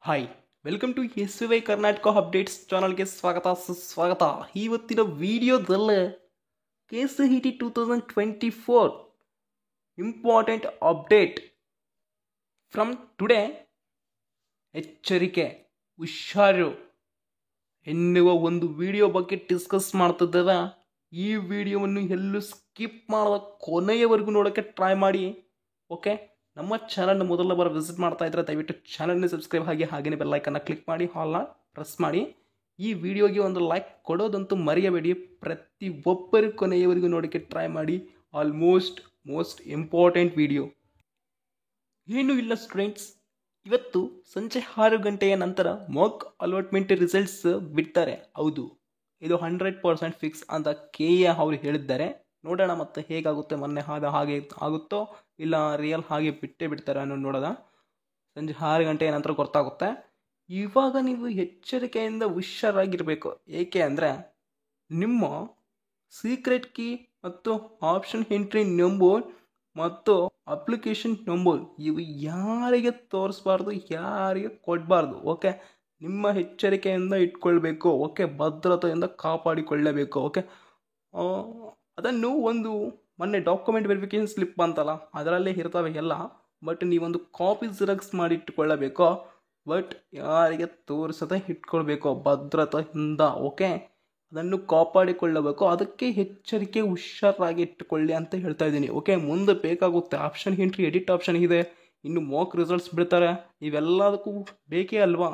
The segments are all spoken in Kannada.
Hi, welcome to S Y Karnataka updates ಚಾನಲ್ಗೆ ಸ್ವಾಗತ ಸುಸ್ವಾಗತ. ಇವತ್ತಿನ ವಿಡಿಯೋದಲ್ಲಿ KCET 2024 important update from today. ಎಚ್ಚರಿಕೆ, ಹುಷಾರು ಎನ್ನುವ ಒಂದು ವಿಡಿಯೋ ಬಗ್ಗೆ ಡಿಸ್ಕಸ್ ಮಾಡ್ತಿದ್ದೇವೆ. ಈ ವಿಡಿಯೋವನ್ನು ಎಲ್ಲೂ ಸ್ಕಿಪ್ ಮಾಡದ ಕೊನೆಯವರೆಗೂ ನೋಡೋಕ್ಕೆ ಟ್ರೈ ಮಾಡಿ. ಓಕೆ, ನಮ್ಮ ಚಾನಲ್ನ ಮೊದಲ ಬಾರ ವಿಸಿಟ್ ಮಾಡ್ತಾ ಇದ್ದರೆ ದಯವಿಟ್ಟು ಚಾನಲ್ನ ಸಬ್ಸ್ಕ್ರೈಬ್ ಆಗಿ ಹಾಗೆಯೇ ಬೆಲ್ಲೈಕನ್ನ ಕ್ಲಿಕ್ ಮಾಡಿ, ಹಾಲ್ನ ಪ್ರೆಸ್ ಮಾಡಿ. ಈ ವಿಡಿಯೋಗೆ ಒಂದು ಲೈಕ್ ಕೊಡೋದಂತೂ ಮರೆಯಬೇಡಿ. ಪ್ರತಿಯೊಬ್ಬರು ಕೊನೆಯವರೆಗೂ ನೋಡೋಕ್ಕೆ ಟ್ರೈ ಮಾಡಿ. ಆಲ್ಮೋಸ್ಟ್ ಮೋಸ್ಟ್ ಇಂಪಾರ್ಟೆಂಟ್ ವಿಡಿಯೋ ಏನೂ ಇಲ್ಲ ಸ್ಟೂಡೆಂಟ್ಸ್. ಇವತ್ತು ಸಂಜೆ 6 ಗಂಟೆಯ ನಂತರ ಮಾಕ್ ಅಲಾಟ್ಮೆಂಟ್ ರಿಸಲ್ಟ್ಸ್ ಬಿಡ್ತಾರೆ. ಹೌದು, ಇದು 100% ಫಿಕ್ಸ್ ಅಂತ KA ಅವರು ಹೇಳಿದ್ದಾರೆ. ನೋಡೋಣ ಮತ್ತೆ ಹೇಗಾಗುತ್ತೆ. ಮೊನ್ನೆ ಹಾಗೆ ಆಗುತ್ತೋ ಇಲ್ಲ ರಿಯಲ್ ಹಾಗೆ ಬಿಟ್ಟೇ ಬಿಡ್ತಾರೆ ಅನ್ನೋ ನೋಡೋಣ. ಸಂಜೆ 6 ಗಂಟೆಯ ನಂತರ ಗೊತ್ತಾಗುತ್ತೆ. ಇವಾಗ ನೀವು ಎಚ್ಚರಿಕೆಯಿಂದ ಹುಷಾರಾಗಿರಬೇಕು. ಏಕೆ ಅಂದರೆ ನಿಮ್ಮ ಸೀಕ್ರೆಟ್ ಕೀ ಮತ್ತು ಆಪ್ಷನ್ ಎಂಟ್ರಿ ನಂಬರ್ ಮತ್ತು ಅಪ್ಲಿಕೇಶನ್ ನಂಬರ್ ಇವು ಯಾರಿಗೆ ತೋರಿಸ್ಬಾರ್ದು, ಯಾರಿಗೆ ಕೊಡಬಾರ್ದು. ಓಕೆ, ನಿಮ್ಮ ಎಚ್ಚರಿಕೆಯಿಂದ ಇಟ್ಕೊಳ್ಬೇಕು. ಓಕೆ, ಭದ್ರತೆಯಿಂದ ಕಾಪಾಡಿಕೊಳ್ಳಬೇಕು. ಓಕೆ, ಅದನ್ನು ಒಂದು ಮೊನ್ನೆ ಡಾಕ್ಯುಮೆಂಟ್ ವೆರಿಫಿಕೇಷನ್ ಸ್ಲಿಪ್ ಅಂತಲ್ಲ, ಅದರಲ್ಲೇ ಇರ್ತವೆ ಎಲ್ಲ. ಬಟ್ ನೀವೊಂದು ಕಾಪಿ ಜಿರಾಕ್ಸ್ ಮಾಡಿ ಇಟ್ಕೊಳ್ಳಬೇಕು. ಬಟ್ ಯಾರಿಗೆ ತೋರಿಸದೆ ಇಟ್ಕೊಳ್ಬೇಕು ಭದ್ರತೆಯಿಂದ. ಓಕೆ, ಅದನ್ನು ಕಾಪಾಡಿಕೊಳ್ಳಬೇಕು. ಅದಕ್ಕೆ ಎಚ್ಚರಿಕೆ, ಹುಷಾರಾಗಿ ಇಟ್ಟುಕೊಳ್ಳಿ ಅಂತ ಹೇಳ್ತಾ ಇದ್ದೀನಿ. ಓಕೆ, ಮುಂದೆ ಬೇಕಾಗುತ್ತೆ. ಆಪ್ಷನ್ ಎಂಟ್ರಿ ಎಡಿಟ್ ಆಪ್ಷನ್ ಇದೆ, ಇನ್ನು ಮಾಕ್ ರಿಸಲ್ಟ್ಸ್ ಬಿಡ್ತಾರೆ. ಇವೆಲ್ಲದಕ್ಕೂ ಬೇಕೇ ಅಲ್ವಾ?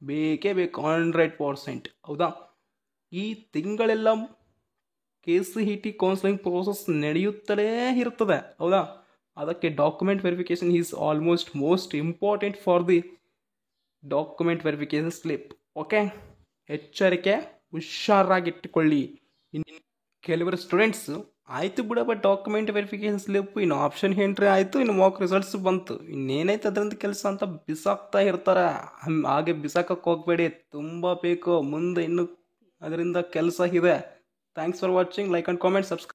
ಬೇಕೇ ಬೇಕು 100%. ಹೌದಾ? ಈ ತಿಂಗಳೆಲ್ಲ KCET ಕೌನ್ಸಿಲಿಂಗ್ ಪ್ರೋಸೆಸ್ ನಡೆಯುತ್ತಲೇ ಇರ್ತದೆ. ಹೌದಾ? ಅದಕ್ಕೆ document verification is almost most important for the document verification slip. Okay, ಎಚ್ಚರಿಕೆ, ಹುಷಾರಾಗಿಟ್ಟುಕೊಳ್ಳಿ. ಇನ್ನು ಕೆಲವರು ಸ್ಟೂಡೆಂಟ್ಸ್ ಆಯಿತು ಬಿಡಪ್ಪ ಡಾಕ್ಯುಮೆಂಟ್ ವೆರಿಫಿಕೇಷನ್ ಸ್ಲಿಪ್, ಇನ್ನು ಆಪ್ಷನ್ ಎಂಟ್ರಿ ಆಯಿತು, ಇನ್ನು ಮಾಕ್ ರಿಸಲ್ಟ್ಸ್ ಬಂತು, ಇನ್ನೇನಾಯ್ತು ಅದರಿಂದ ಕೆಲಸ ಅಂತ ಬಿಸಾಕ್ತಾ ಇರ್ತಾರೆ. ಹಾಗೆ ಬಿಸಾಕಕ್ಕೆ ಹೋಗಬೇಡಿ, ತುಂಬ ಬೇಕು ಮುಂದೆ, ಇನ್ನು ಅದರಿಂದ ಕೆಲಸ ಇದೆ. Thanks for watching. Like and comment, subscribe.